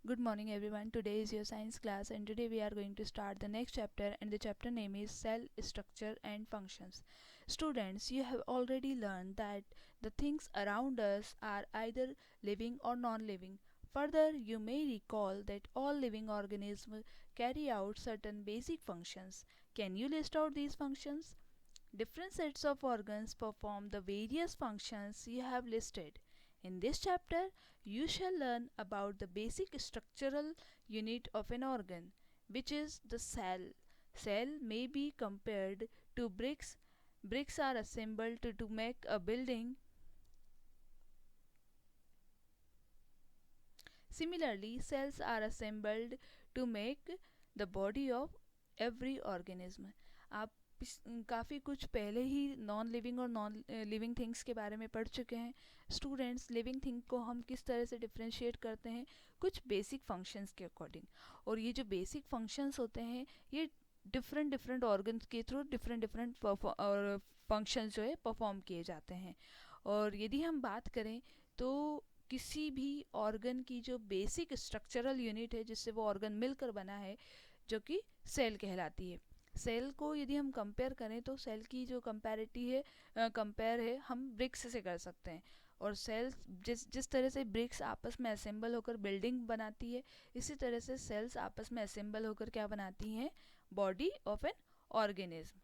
Good morning everyone. Today is your science class and today we are going to start the next chapter and the chapter name is cell structure and functions. Students, you have already learned that the things around us are either living or non-living. Further, you may recall that all living organisms carry out certain basic functions. Can you list out these functions? Different sets of organs perform the various functions you have listed. In this chapter, you shall learn about the basic structural unit of an organ, which is the cell. Cell may be compared to bricks. Bricks are assembled to make a building. Similarly, cells are assembled to make the body of every organism. आप काफ़ी कुछ पहले ही non living और non living things के बारे में पढ़ चुके हैं. स्टूडेंट्स, लिविंग थिंग को हम किस तरह से डिफ्रेंशिएट करते हैं? कुछ बेसिक फंक्शंस के अकॉर्डिंग. और ये जो बेसिक फंक्शंस होते हैं ये डिफरेंट डिफरेंट ऑर्गन्स के थ्रू डिफरेंट डिफरेंट फंक्शंस जो है परफॉर्म किए जाते हैं. और यदि हम बात करें तो किसी भी ऑर्गन की जो बेसिक स्ट्रक्चरल यूनिट है जिससे वो ऑर्गन मिलकर बना है, जो कि सेल कहलाती है. सेल को यदि हम कंपेयर करें तो सेल की जो कंपेयर है हम ब्रिक्स से कर सकते हैं. और सेल्स जिस जिस तरह से ब्रिक्स आपस में असेंबल होकर बिल्डिंग बनाती है, इसी तरह से सेल्स आपस में असेंबल होकर क्या बनाती हैं? Body of an organism.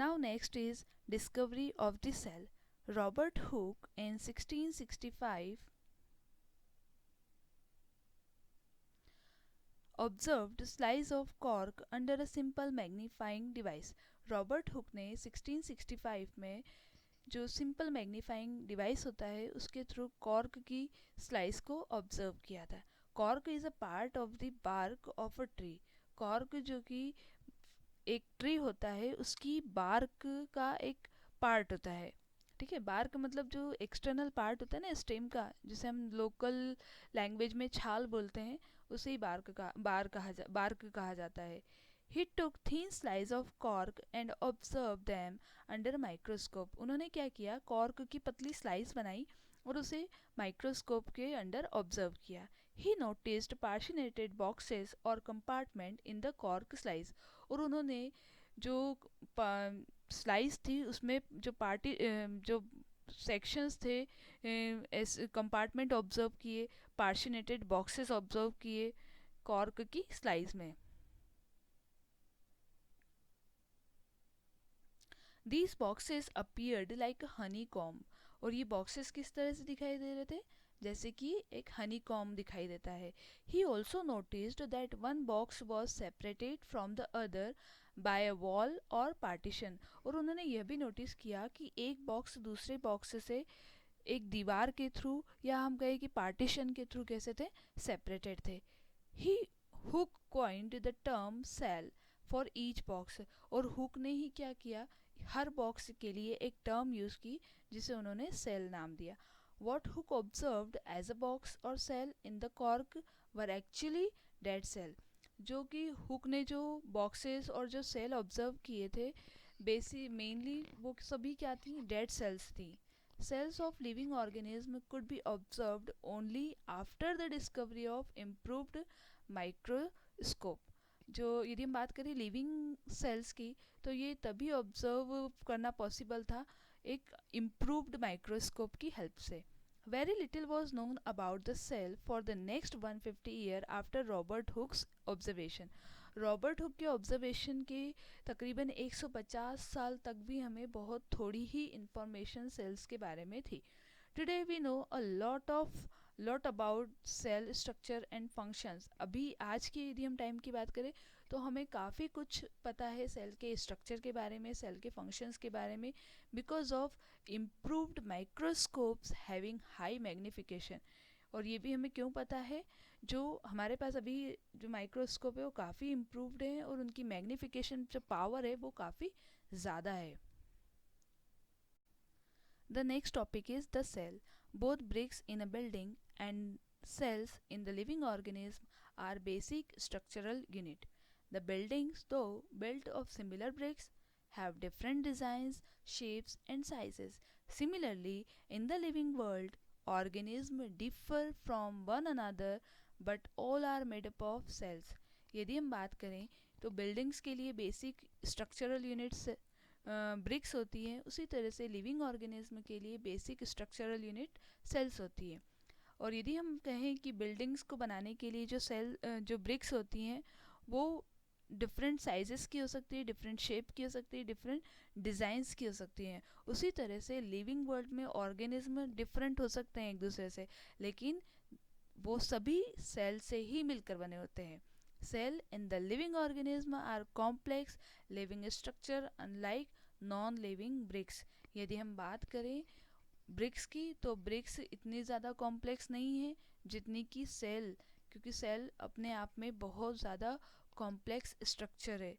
Now next is discovery of the cell. Robert Hooke in 1665 observed slice of cork under a simple magnifying device. Robert Hooke ने 1665 में जो सिंपल मैग्नीफाइंग डिवाइस होता है उसके थ्रू कॉर्क की स्लाइस को observe किया था. Cork is a part of the bark of a tree. Cork जो कि एक ट्री होता है उसकी बार्क का एक पार्ट होता है. ठीक है, बार्क मतलब जो एक्सटर्नल पार्ट होता है ना स्टेम का, जिसे हम लोकल लैंग्वेज में छाल बोलते हैं, उसे ही बार्क कहा जाता है. He took thin slice of cork and observed them under a microscope. उन्होंने क्या किया? कॉर्क की पतली स्लाइस बनाई और उसे माइक्रोस्कोप के अंडर ऑब्जर्व किया. He noticed partitioned boxes or compartment in the cork slice. और उन्होंने जो स्लाइस थी उसमें जो सेक्शंस थे, कंपार्टमेंट ऑब्जर्व किए, पार्शिनेटेड बॉक्सेस ऑब्जर्व किए कॉर्क की स्लाइस में. These boxes appeared like a honeycomb. और ये बॉक्सेस किस तरह से दिखाई दे रहे थे? जैसे कि एक हनी कॉम दिखाई देता है. He also noticed that one box was separated from the other by a wall or partition. और उन्होंने यह भी नोटिस किया कि एक बॉक्स दूसरे बॉक्स से एक दीवार के थ्रू या हम कहें कि पार्टीशन के थ्रू कैसे थे? सेपरेटेड थे. He Hook coined the term cell for each box. और हुक ने ही क्या किया? हर बॉक्स के लिए एक टर्म यूज़ की जिसे उन्होंने सेल नाम दिया. What Hook observed as a box or cell in the cork were actually dead cell. जो कि हुक ने जो बॉक्सेस और जो सेल ऑब्जर्व किए थे मेनली वो सभी क्या थी? डेड सेल्स थी. Cells of living organism could be observed only after the discovery of improved microscope. जो यदि हम बात करें लिविंग सेल्स की तो ये तभी ऑब्जर्व करना पॉसिबल था एक इम्प्रूव्ड माइक्रोस्कोप की हेल्प से. Very little was known about the cell for the next 150 year after Robert Hooke's observation. Robert Hooke के ऑब्जर्वेशन के तकरीबन 150 साल तक भी हमें बहुत थोड़ी ही इंफॉर्मेशन सेल्स के बारे में थी. Today we know a lot about cell structure and functions. अभी आज की यदि हम टाइम की बात करें तो हमें काफ़ी कुछ पता है सेल के स्ट्रक्चर के बारे में, सेल के फंक्शंस के बारे में, because of improved microscopes having high magnification. और ये भी हमें क्यों पता है? जो हमारे पास अभी जो माइक्रोस्कोप है वो काफ़ी इम्प्रूव्ड है और उनकी मैग्निफिकेशन जो पावर है वो काफ़ी ज़्यादा है. The next topic is the cell. Both bricks in a building and cells in the living organism are basic structural unit. The buildings, though built of similar bricks, have different designs, shapes and sizes. Similarly, in the living world, organism differ from one another but all are made up of cells. यदि हम बात करें तो buildings के लिए basic structural units BRICS होती हैं, उसी तरह से लिविंग ऑर्गेनिज्म के लिए बेसिक स्ट्रक्चरल यूनिट सेल्स होती है। और यदि हम कहें कि बिल्डिंग्स को बनाने के लिए जो ब्रिक्स होती हैं वो डिफरेंट साइजेस की हो सकती है, डिफरेंट शेप की हो सकती है, डिफरेंट डिज़ाइंस की हो सकती हैं, उसी तरह से लिविंग वर्ल्ड में ऑर्गेनिज्म डिफरेंट हो सकते हैं एक दूसरे से, लेकिन वो सभी सेल से ही मिलकर बने होते हैं। Cell in the living organism are complex living structure unlike non living bricks. यदि हम बात करें ब्रिक्स की तो ब्रिक्स इतनी ज़्यादा कॉम्प्लेक्स नहीं है जितनी कि सेल, क्योंकि सेल अपने आप में बहुत ज़्यादा कॉम्प्लेक्स स्ट्रक्चर है,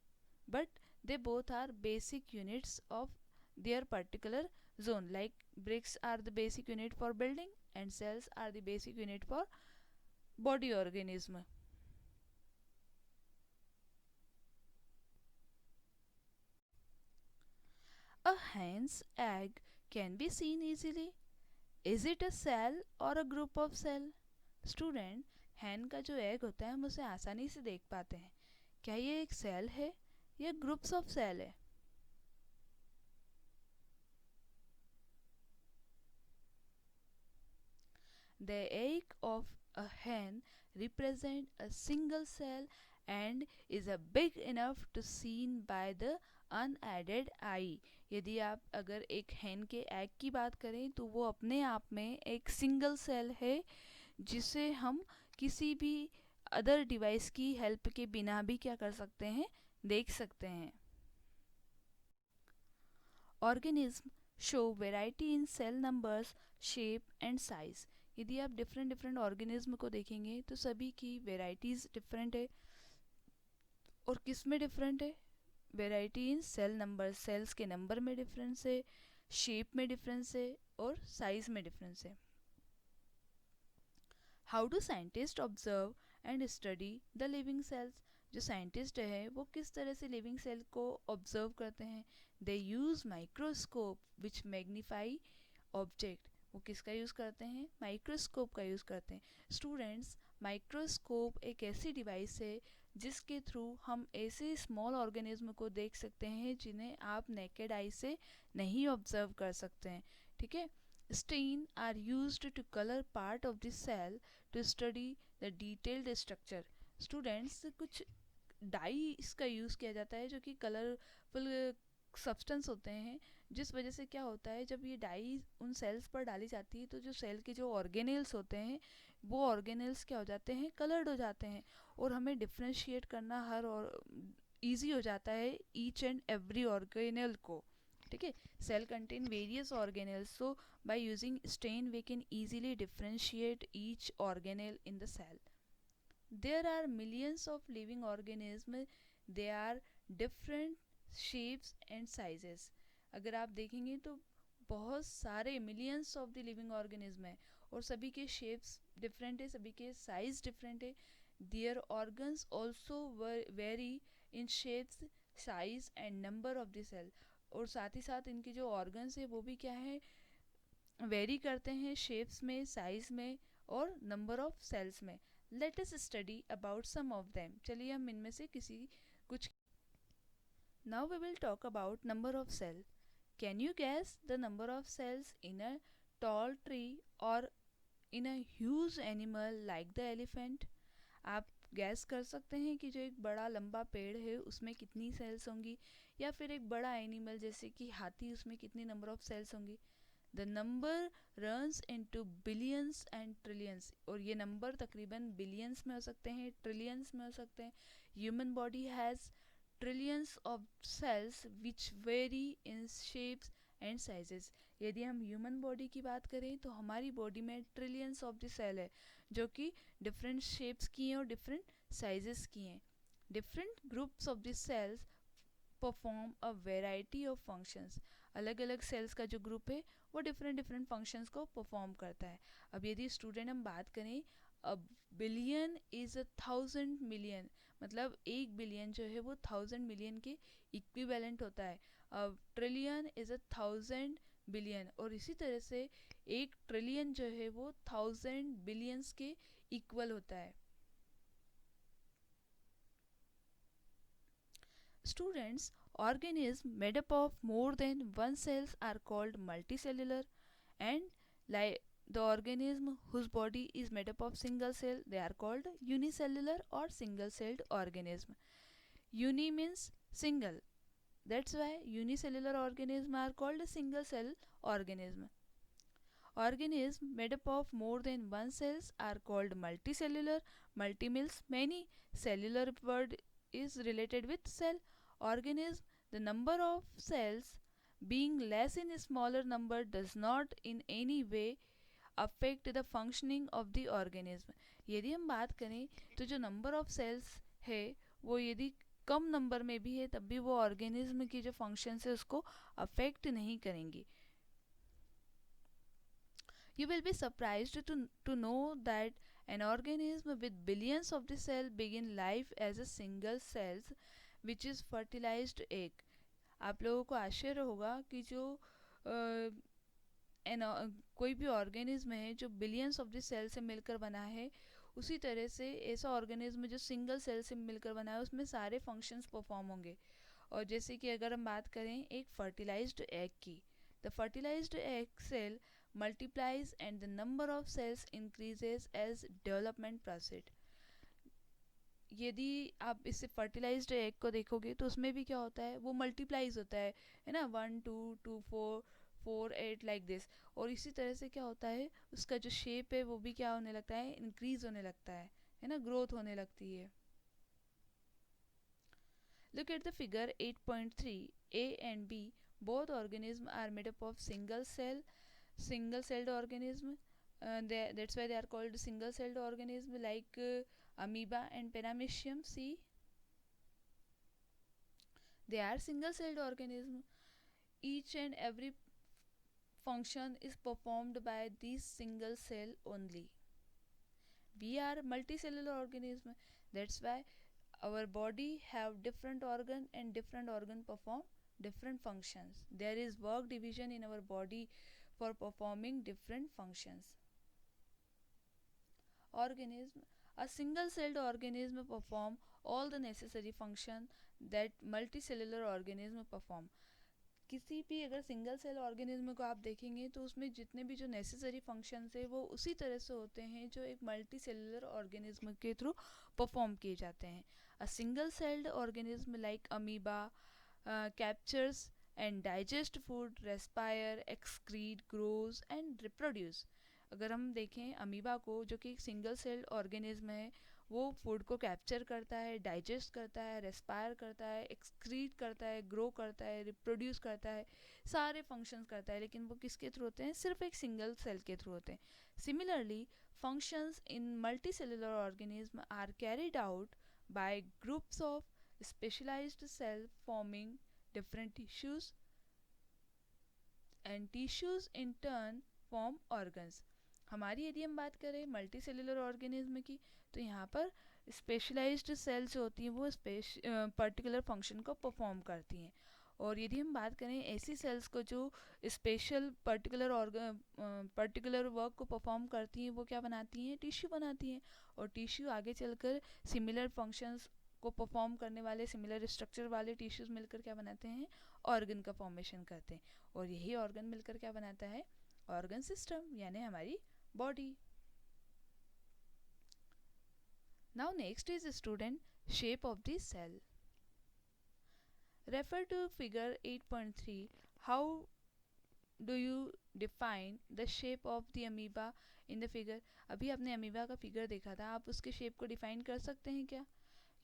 but they both are basic units of their particular zone. Like bricks are the basic unit for building and cells are the basic unit for body organism. A hen's egg can be seen easily. Is it a cell or a group of cell? Student, hen का जो egg होता है हम उसे आसानी से देख पाते हैं, क्या ये एक सेल है या ग्रुप्स ऑफ सेल है? The egg of a hen represent a single cell and is a big enough to seen by the unaided eye. यदि आप अगर एक hen के एग की बात करें तो वो अपने आप में एक सिंगल सेल है जिसे हम किसी भी अदर डिवाइस की हेल्प के बिना भी क्या कर सकते हैं, देख सकते हैं। Organism show variety in cell numbers, shape and size. यदि आप डिफरेंट ऑर्गेनिज्म को देखेंगे तो सभी की वेराइटीज़ डिफरेंट है। और किस में डिफरेंट है? Variety in cell number, cells के नंबर में डिफरेंस है, शेप में डिफरेंस है और साइज में डिफरेंस है। How do scientist observe and study the living cells? जो साइंटिस्ट है वो किस तरह से लिविंग सेल को ऑब्जर्व करते हैं? दे यूज़ माइक्रोस्कोप विच मैग्नीफाई ऑब्जेक्ट। वो किसका यूज़ करते हैं? माइक्रोस्कोप का यूज़ करते हैं। स्टूडेंट्स, माइक्रोस्कोप एक ऐसी डिवाइस है जिसके थ्रू हम ऐसे स्मॉल ऑर्गेनिज्म को देख सकते हैं जिन्हें आप नेकेड आई से नहीं ऑब्जर्व कर सकते हैं। ठीक है। Stain are used to colour part of the cell to study the detailed structure. Students, कुछ डाई इसका यूज़ किया जाता है जो कि कलरफुल सब्सटेंस होते हैं, जिस वजह से क्या होता है जब ये डाई उन सेल्स पर डाली जाती है तो जो सेल के जो ऑर्गेनेल्स होते हैं वो ऑर्गेनेल्स क्या हो जाते हैं, कलर्ड हो जाते हैं, और हमें डिफ्रेंशिएट करना हर और ईजी हो जाता है ईच एंड एवरी ऑर्गेनेल को। ठीक है। Cell contain various organelles, so by using stain we can easily differentiate each organelle in the cell. There are millions of living organisms. They are different shapes and sizes. अगर आप देखेंगे तो बहुत सारे millions of the living organism हैं और सभी के शेप्स डिफरेंट है, सभी के साइज डिफरेंट है। Their organs also vary in shapes, size and number of the cell. और साथ ही साथ इनके जो ऑर्गन्स है वो भी क्या है, वेरी करते हैं शेप्स में, साइज में और नंबर ऑफ सेल्स में। Let us study about some of them. चलिए हम इनमें से किसी कुछ। Now we will talk about number of cell. Can you guess the number of cells in a tall tree और in a huge animal like the elephant? आप guess कर सकते हैं कि जो एक बड़ा लंबा पेड़ है उसमें कितनी सेल्स होंगी, या फिर एक बड़ा एनिमल जैसे कि हाथी, उसमें कितनी नंबर ऑफ सेल्स होंगी? The number runs into billions and trillions, और ये नंबर तकरीबन बिलियंस में हो सकते हैं, ट्रिलियंस में हो सकते हैं। Human body has trillions of cells which very in shapes and sizes. यदि हम ह्यूमन बॉडी की बात करें तो हमारी बॉडी में ट्रिलियंस ऑफ द सेल है जो कि डिफरेंट शेप्स की हैं और डिफरेंट साइजेस की हैं। Different groups of the cells perform a variety of functions. अलग अलग सेल्स का जो ग्रुप है वो डिफरेंट फंक्शंस को परफॉर्म करता है। अब यदि स्टूडेंट हम बात करें, अब बिलियन इज़ 1000 मिलियन, मतलब 1 बिलियन जो है वो 1000 मिलियन के इक्विवेलेंट होता है। अब ट्रिलियन इज़ 1000 बिलियन, और इसी तरह से 1 ट्रिलियन जो है वो 1000 बिलियंस के इक्वल होता है। Students, organisms made up of more than one cells are called multicellular, and like the organism whose body is made up of single cell, they are called unicellular or single celled organism. Uni means single. That's why unicellular organisms are called single cell organism. Organisms made up of more than one cells are called multicellular. Multi means many. Cellular word is related with cell. Organism, the number of cells being less in a smaller number does not in any way affect the functioning of the organism. यदि हम बात करें तो जो number of sales है वो यदि कम number में भी है तब भी वो ऑर्गेनिज्म की जो फंक्शन है उसको अफेक्ट नहीं करेंगी. You will be surprised to know that an organism with billions of the cell begin life as a single cells which is fertilized egg. आप लोगों को आश्चर्य होगा कि जो कोई भी ऑर्गेनिज्म है जो बिलियंस ऑफ द सेल से मिलकर बना है, उसी तरह से ऐसा ऑर्गेनिज्म जो सिंगल सेल से मिलकर बना है उसमें सारे फंक्शंस परफॉर्म होंगे. और जैसे कि अगर हम बात करें एक फर्टिलाइज्ड एग की, the fertilised egg cell multiplies and the number of cells increases as development proceed. यदि आप इससे फर्टिलाइज्ड एग को देखोगे तो उसमें भी क्या होता है, वो मल्टीप्लाइज होता है ना, 1 2 2 4 4 8 लाइक दिस. और इसी तरह से क्या होता है, उसका जो शेप है वो भी क्या होने लगता है, इंक्रीज होने लगता है ना, ग्रोथ होने लगती है. Look at the figure 8.3. A and B both organisms are made up of single celled organism. That's why they are called single celled organism, like amoeba and paramecium. See, they are single celled organism. Each and every function is performed by this single cell only. We are multicellular organism. That's why our body have different organ and different organ perform different functions. There is work division in our body for performing different functions. Organism, a single celled organism perform all the necessary function that multicellular organism perform. किसी भी अगर single cell organism को आप देखेंगे तो उसमें जितने भी जो नेसेसरी फंक्शंस है वो उसी तरह से होते हैं जो एक मल्टी सेलुलर ऑर्गेनिज्म के थ्रू परफॉर्म किए जाते हैं. A single celled organism like amoeba captures and digest food, respire, excrete, grows and reproduce. अगर हम देखें अमीबा को, जो कि एक सिंगल सेल्ड ऑर्गेनिज्म है, वो फूड को कैप्चर करता है, डाइजेस्ट करता है, रेस्पायर करता है, एक्सक्रीट करता है, ग्रो करता है, रिप्रोड्यूस करता है, सारे फंक्शंस करता है, लेकिन वो किसके थ्रू होते हैं, सिर्फ एक सिंगल सेल के थ्रू होते हैं. Similarly functions in multicellular organism are carried out by groups of specialized cells forming different tissues, and tissues in turn form organs. हमारी यदि हम बात करें मल्टी सेलुलर ऑर्गेनिज्म की, तो यहाँ पर स्पेशलाइज्ड सेल्स होती हैं, वो पर्टिकुलर फंक्शन को परफॉर्म करती हैं. और यदि हम बात करें ऐसी सेल्स को जो स्पेशल पर्टिकुलर वर्क को परफॉर्म करती हैं, वो क्या बनाती हैं, टिश्यू बनाती हैं. और टिश्यू आगे चलकर सिमिलर फंक्शंस को परफॉर्म करने वाले सिमिलर स्ट्रक्चर वाले टिश्यूज मिलकर क्या बनाते हैं, ऑर्गन का फॉर्मेशन करते हैं. और यही ऑर्गन मिलकर क्या बनाता है, ऑर्गन सिस्टम, यानी हमारी body. Now next is student shape of the cell. Refer to figure 8.3. How do you define the shape of the amoeba in the figure? अभी आपने अमीबा का फिगर देखा था, आप उसके शेप को डिफाइन कर सकते हैं क्या?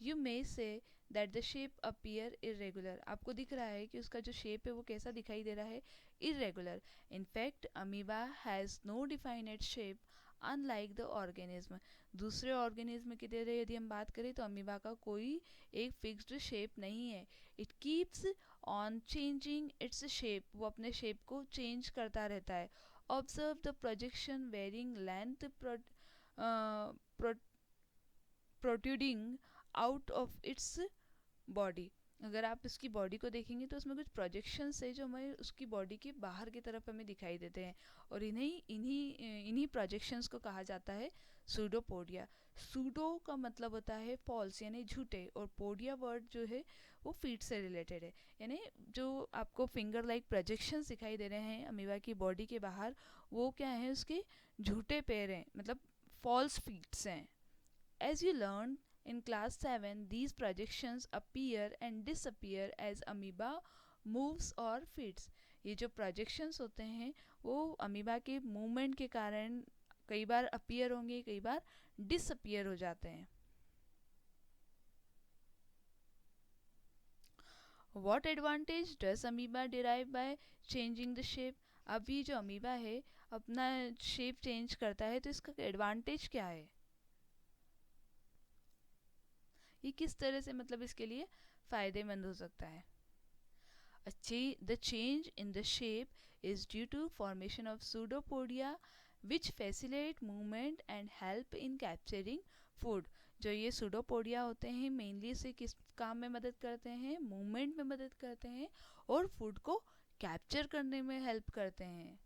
You may say that the shape appear irregular. आपको दिख रहा है कि उसका जो शेप है वो कैसा दिखाई दे रहा है, irregular. In fact, amoeba has no definite shape unlike the organism. दूसरे ऑर्गेनिज्म की तरह यदि हम बात करें तो अमीबा का कोई एक फिक्स्ड शेप नहीं है. It keeps on changing its shape, वो अपने शेप को चेंज करता रहता है. Observe the projection varying length protruding out of its body. अगर आप इसकी बॉडी को देखेंगे तो उसमें कुछ प्रोजेक्शंस है जो हमें उसकी बॉडी के बाहर की तरफ हमें दिखाई देते हैं, और इन्हीं इन्हीं इन्हीं प्रोजेक्शंस को कहा जाता है सूडोपोडिया। सूडो का मतलब होता है फॉल्स यानी झूठे, और पोडिया वर्ड जो है वो फीट से रिलेटेड है, यानी जो आपको फिंगर लाइक प्रोजेक्शंस दिखाई दे रहे हैं अमीबा की बॉडी के बाहर, वो क्या है, उसके झूठे पैर हैं, मतलब फॉल्स फीट्स हैं। As you learned in class 7, these projections appear and disappear as amoeba moves or feeds. ये जो projections होते हैं वो अमीबा के मूवमेंट के कारण कई बार अपीयर होंगे, कई बार डिसअपियर हो जाते हैं। What advantage does amoeba derive by changing the shape? अब ये जो अमीबा है अपना शेप चेंज करता है तो इसका एडवांटेज क्या है, ये किस तरह से मतलब इसके लिए फ़ायदेमंद हो सकता है। The change in the shape is due to formation of pseudopodia which facilitate movement and help in capturing food. जो ये pseudopodia होते हैं मेनली से किस काम में मदद करते हैं, मूवमेंट में मदद करते हैं और फूड को कैप्चर करने में हेल्प करते हैं।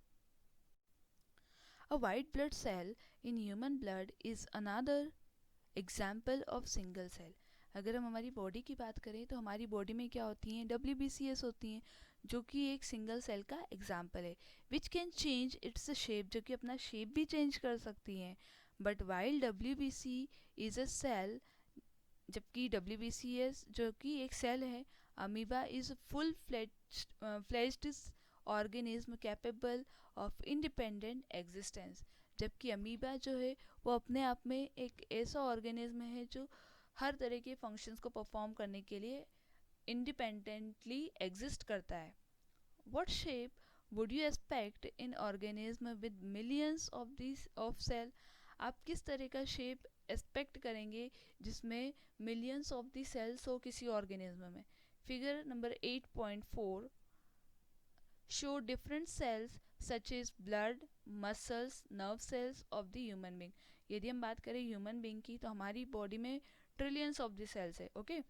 A white blood cell in human blood is another example of single cell. अगर हम हमारी बॉडी की बात करें तो हमारी बॉडी में क्या होती हैं, WBCS होती हैं, जो कि एक सिंगल सेल का एग्जाम्पल है, which can change its shape, जो कि अपना शेप भी चेंज कर सकती हैं। But while WBC is a cell, जबकि WBCS जो कि एक सेल है, amoeba is full fledged organism capable of independent existence. जबकि अमीबा जो है वो अपने आप में एक ऐसा ऑर्गेनिज्म है जो हर तरह के फंक्शंस को परफॉर्म करने के लिए इंडिपेंडेंटली एग्जिस्ट करता है। What shape would you expect in organism with millions of cell? आप किस तरह का शेप एक्सपेक्ट करेंगे जिसमें मिलियंस ऑफ दी सेल्स हो किसी ऑर्गेनिज्म में। Figure number 8.4 show different cells such as blood, muscles, nerve cells of the human being. यदि हम बात करें ह्यूमन बीइंग की तो हमारी बॉडी में ट्रिलियंस ऑफ द सेल्स है, ओके।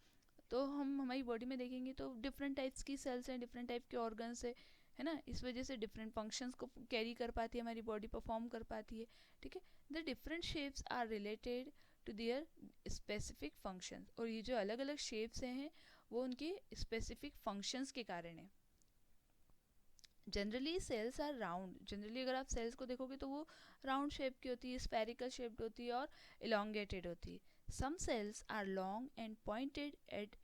तो हम हमारी बॉडी में देखेंगे तो डिफरेंट टाइप्स की सेल्स हैं, डिफरेंट टाइप के ऑर्गन्स है ना, इस वजह से डिफरेंट फंक्शंस को कैरी कर पाती है हमारी बॉडी, परफॉर्म कर पाती है, ठीक है। The different shapes are related to their specific functions, और ये जो अलग अलग शेप्स हैं वो उनके स्पेसिफिक फंक्शंस के कारण है। Generally cells are round, generally अगर आप सेल्स को देखोगे तो वो राउंड शेप की होती है, स्फेरिकल शेप्ड होती है और इलोंगेटेड होती है। Some cells are long and pointed at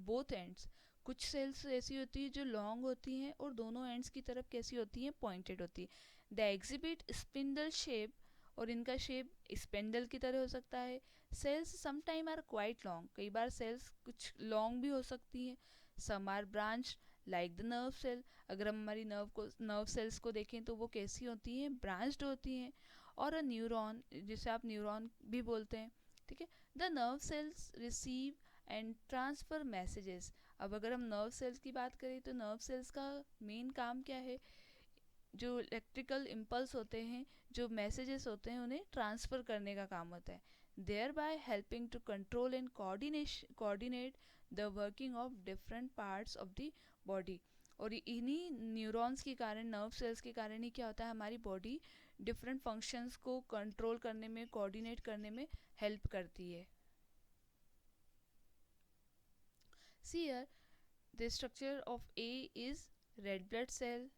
both ends. कुछ सेल्स ऐसी होती है जो लॉन्ग होती हैं और दोनों एंड्स की तरफ कैसी होती हैं, पॉइंटेड होती है। द एग्जिबिट स्पिंडल शेप, और इनका शेप स्पेंडल की तरह हो सकता है। Cells sometime are quite long, कई बार सेल्स कुछ लॉन्ग भी हो सकती हैं। Some are branch like the nerve cell, अगर हम हमारी नर्व सेल्स को देखें तो वो कैसी होती हैं, ब्रांच्ड होती हैं। और अ न्यूरॉन, जिसे आप न्यूरॉन भी बोलते हैं, ठीक है। The nerve cells receive and transfer messages. अब अगर हम नर्व सेल्स की बात करें तो नर्व सेल्स का मेन काम क्या है, जो इलेक्ट्रिकल इम्पल्स होते हैं, जो मैसेजेस होते हैं, उन्हें ट्रांसफ़र करने का काम होता है। Thereby helping to control and coordinate the working of different parts of the body. और इन्हीं न्यूरॉन्स के कारण, नर्व सेल्स के कारण ही क्या होता है, हमारी बॉडी डिफरेंट फंक्शंस को कंट्रोल करने में, कोऑर्डिनेट करने में हेल्प करती है। See here the structure of A is red blood cell,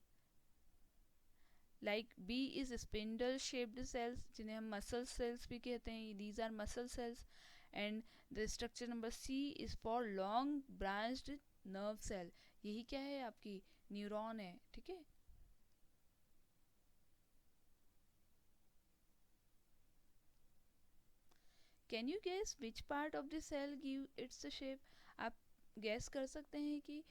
like B is spindle shaped cells जिन्हें हम मसल सेल्स भी कहते हैं, these are muscle cells. And the structure number C is for long branched nerve cell, यही क्या है, आपकी neuron है, ठीक है। Can you guess which part of the cell give its shape? आप गैस कर सकते हैं कि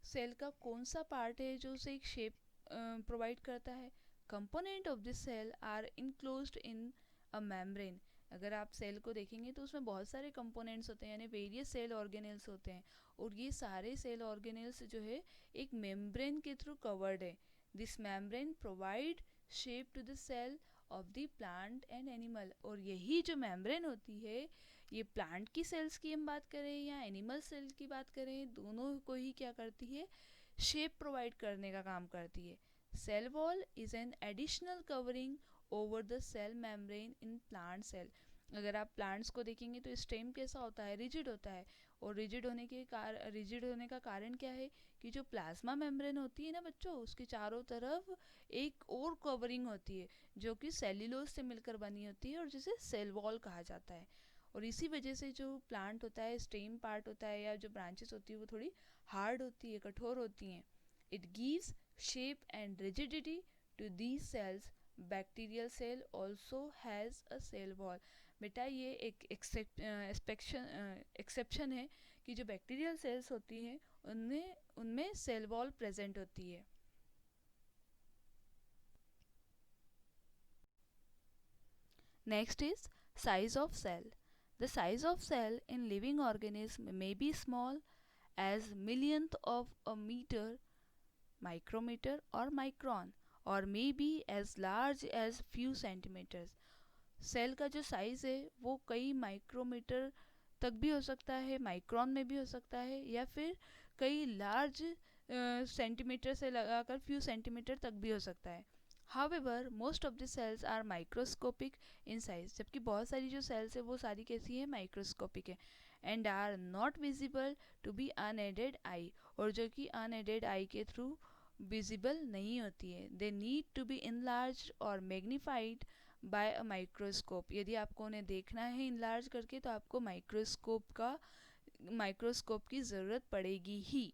सेल का कौन सा पार्ट है जो उसे एक शेप प्रोवाइड करता है। Component of this cell are enclosed in a membrane. अगर आप सेल को देखेंगे तो उसमें बहुत सारे कंपोनेंट्स होते हैं, यानी वेरियस सेल ऑर्गेनेल्स होते हैं, और ये सारे सेल ऑर्गेनेल्स जो है एक मेम्ब्रेन के थ्रू कवर्ड है। This membrane provide shape to the cell of the plant and animal. और यही जो मेम्ब्रेन होती है, ये प्लांट की सेल्स की हम बात करें या एनिमल सेल की बात करें, दोनों को ही क्या करती है, शेप प्रोवाइड करने का काम करती है। Cell wall is an additional covering over the cell membrane in plant cell. अगर आप प्लांट्स को देखेंगे तो स्टेम कैसा होता है, रिजिड होता है। और रिजिड होने का कारण क्या है कि जो प्लाज्मा मेम्ब्रेन होती है ना बच्चों, उसके चारों तरफ एक और कवरिंग होती है जो कि सेल्यूलोज से मिलकर बनी होती है और जिसे सेल वॉल कहा जाता है। और इसी वजह से जो प्लांट होता है, स्टेम पार्ट होता है या जो ब्रांचेस होती है वो थोड़ी हार्ड होती है, कठोर होती हैं। It gives shape and rigidity to these cells. Bacterial cell also has a cell wall. बेटा ये एक एक्सेप्शन है कि जो बैक्टीरियल सेल्स होती हैं उनमें उनमें सेल वॉल प्रेजेंट होती है। Next is size of cell. The size of cell in living organism may be small as millionth of a meter, micrometer or micron, or may be as large as few centimeters. Cell का जो size है वो कई micrometer तक भी हो सकता है, माइक्रोन में भी हो सकता है, या फिर कई लार्ज सेंटीमीटर से लगाकर फ्यू सेंटीमीटर तक भी हो सकता है। However most of the cells are microscopic in size. जबकि बहुत सारी जो सेल्स है वो सारी कैसी है, माइक्रोस्कोपिक है। And are not visible to be unaided eye, और जो कि अनएडेड आई के थ्रू विजिबल नहीं होती है। They need to be enlarge और मैग्नीफाइड बाय अ माइक्रोस्कोप। यदि आपको उन्हें देखना है इनलार्ज करके तो आपको माइक्रोस्कोप की ज़रूरत पड़ेगी ही।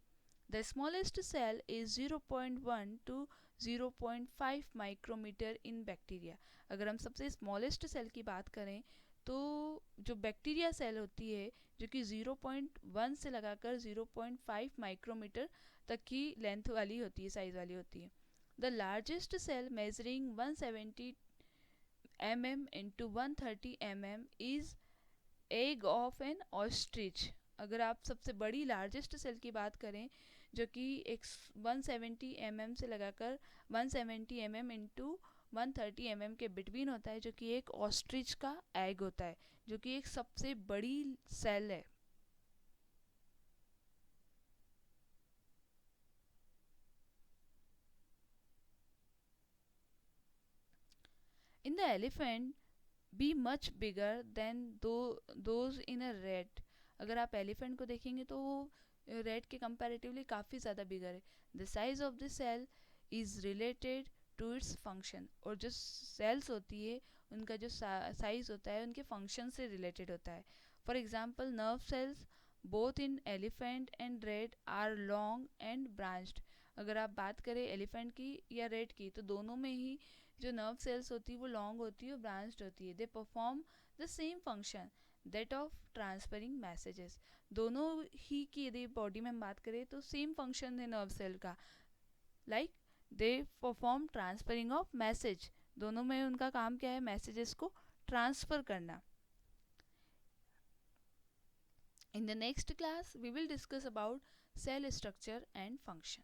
The smallest cell is 0.1 to 0.5 micrometre in bacteria. अगर हम सबसे स्मॉलेस्ट सेल की बात करें तो जो बैक्टीरिया सेल होती है जो कि 0.1 से लगाकर 0.5 माइक्रोमीटर तक की लेंथ वाली होती है, साइज वाली होती है। The largest cell measuring 170 mm into 130 mm is egg of an ostrich। अगर आप सबसे बड़ी लार्जेस्ट सेल की बात करें जो कि एक 170 mm से लगाकर 170 mm इंटू 130 mm के बिटवीन होता है, जो कि एक ऑस्ट्रिच का एग होता है, जो कि एक सबसे बड़ी सेल है। In the elephant be much bigger than those in a rat। अगर आप एलिफेंट को देखेंगे तो वो रेड के कंपैरेटिवली काफ़ी ज़्यादा बिगर है। The size of the cell is related to its function. और जो सेल्स होती है उनका जो साइज होता है उनके फंक्शन से रिलेटेड होता है। For example nerve cells both in elephant and rat are long and branched. अगर आप बात करें एलिफेंट की या रेड की तो दोनों में ही जो नर्व सेल्स होती है वो लॉन्ग होती है और ब्रांच्ड होती है। They perform the same function that of transferring messages. दोनों ही की यदि बॉडी में हम बात करें तो सेम फंक्शन है नर्व सेल का, like they perform transferring of message. दोनों में उनका काम क्या है, मैसेजेस को ट्रांसफर करना। In the next class we will discuss about cell structure and function.